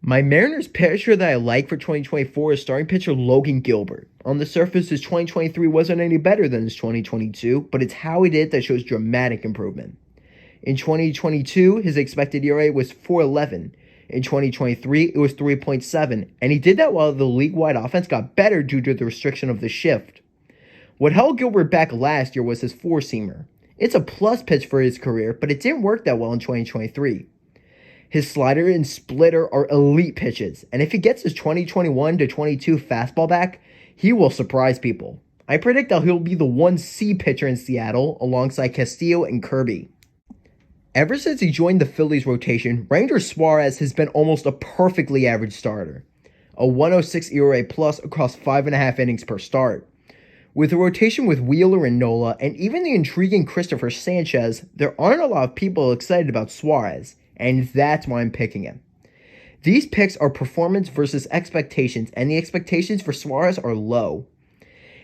My Mariners pitcher that I like for 2024 is starting pitcher Logan Gilbert. On the surface, his 2023 wasn't any better than his 2022, but it's how he did that shows dramatic improvement. In 2022, his expected ERA was 4.11. In 2023, it was 3.7, and he did that while the league-wide offense got better due to the restriction of the shift. What held Gilbert back last year was his four-seamer. It's a plus pitch for his career, but it didn't work that well in 2023. His slider and splitter are elite pitches, and if he gets his 2021 to 22 fastball back, he will surprise people. I predict that he'll be the 1C pitcher in Seattle alongside Castillo and Kirby. Ever since he joined the Phillies rotation, Ranger Suarez has been almost a perfectly average starter. A 106 ERA plus across 5.5 innings per start. With a rotation with Wheeler and Nola, and even the intriguing Christopher Sanchez, there aren't a lot of people excited about Suarez, and that's why I'm picking him. These picks are performance versus expectations, and the expectations for Suarez are low.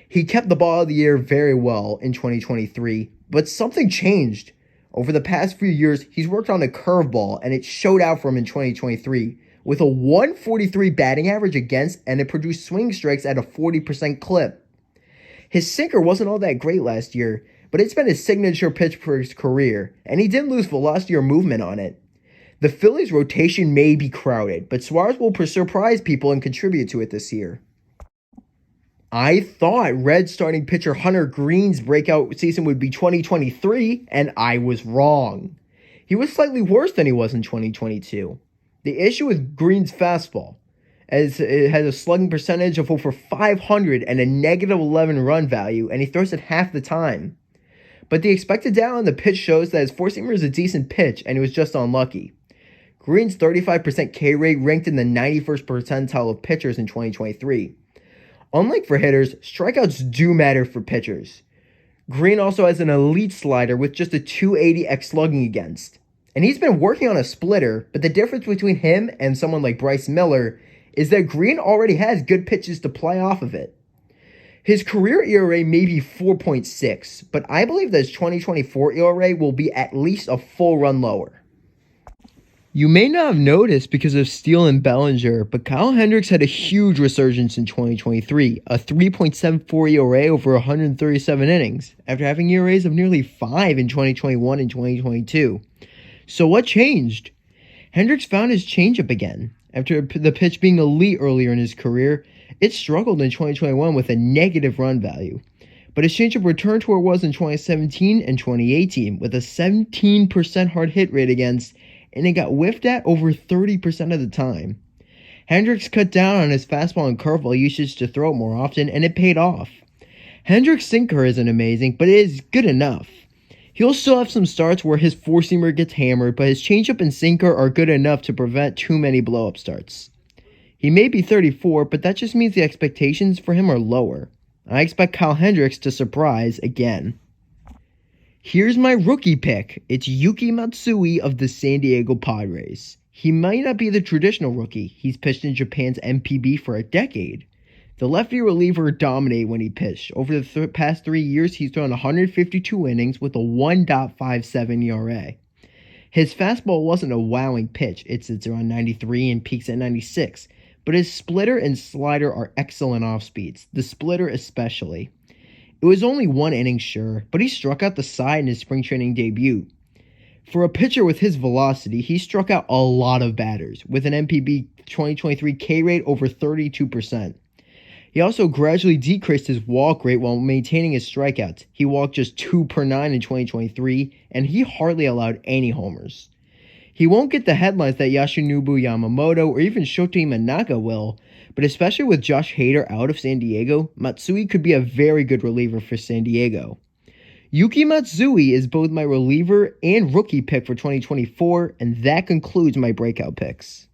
He kept the ball of the year very well in 2023, but something changed. Over the past few years, he's worked on a curveball, and it showed out for him in 2023, with a 143 batting average against, and it produced swing strikes at a 40% clip. His sinker wasn't all that great last year, but it's been his signature pitch for his career, and he didn't lose velocity or movement on it. The Phillies' rotation may be crowded, but Suarez will surprise people and contribute to it this year. I thought Reds starting pitcher Hunter Green's breakout season would be 2023, and I was wrong. He was slightly worse than he was in 2022. The issue with Green's fastball, as it has a slugging percentage of over 500 and a negative 11 run value, and he throws it half the time. But the expected data on the pitch shows that his four-seamer is a decent pitch, and he was just unlucky. Green's 35% K rate ranked in the 91st percentile of pitchers in 2023. Unlike for hitters, strikeouts do matter for pitchers. Green also has an elite slider with just a 280x slugging against. And he's been working on a splitter, but the difference between him and someone like Bryce Miller is that Green already has good pitches to play off of it. His career ERA may be 4.6, but I believe that his 2024 ERA will be at least a full run lower. You may not have noticed because of Steele and Bellinger, but Kyle Hendricks had a huge resurgence in 2023, a 3.74 ERA over 137 innings, after having ERAs of nearly 5 in 2021 and 2022. So what changed? Hendricks found his changeup again. After the pitch being elite earlier in his career, it struggled in 2021 with a negative run value. But his changeup returned to where it was in 2017 and 2018, with a 17% hard hit rate against, and it got whiffed at over 30% of the time. Hendricks cut down on his fastball and curveball usage to throw it more often, and it paid off. Hendricks' sinker isn't amazing, but it is good enough. He'll still have some starts where his four-seamer gets hammered, but his changeup and sinker are good enough to prevent too many blow-up starts. He may be 34, but that just means the expectations for him are lower. I expect Kyle Hendricks to surprise again. Here's my rookie pick. It's Yuki Matsui of the San Diego Padres. He might not be the traditional rookie. He's pitched in Japan's MPB for a decade. The lefty reliever dominated when he pitched. Over the past 3 years, he's thrown 152 innings with a 1.57 ERA. His fastball wasn't a wowing pitch. It sits around 93 and peaks at 96. But his splitter and slider are excellent off speeds, the splitter especially. It was only 1 inning, sure, but he struck out the side in his spring training debut. For a pitcher with his velocity, he struck out a lot of batters, with an MPB 2023 K rate over 32%. He also gradually decreased his walk rate while maintaining his strikeouts. He walked just 2 per 9 in 2023, and he hardly allowed any homers. He won't get the headlines that Yoshinobu Yamamoto or even Shota Imanaga will, but especially with Josh Hader out of San Diego, Matsui could be a very good reliever for San Diego. Yuki Matsui is both my reliever and rookie pick for 2024, and that concludes my breakout picks.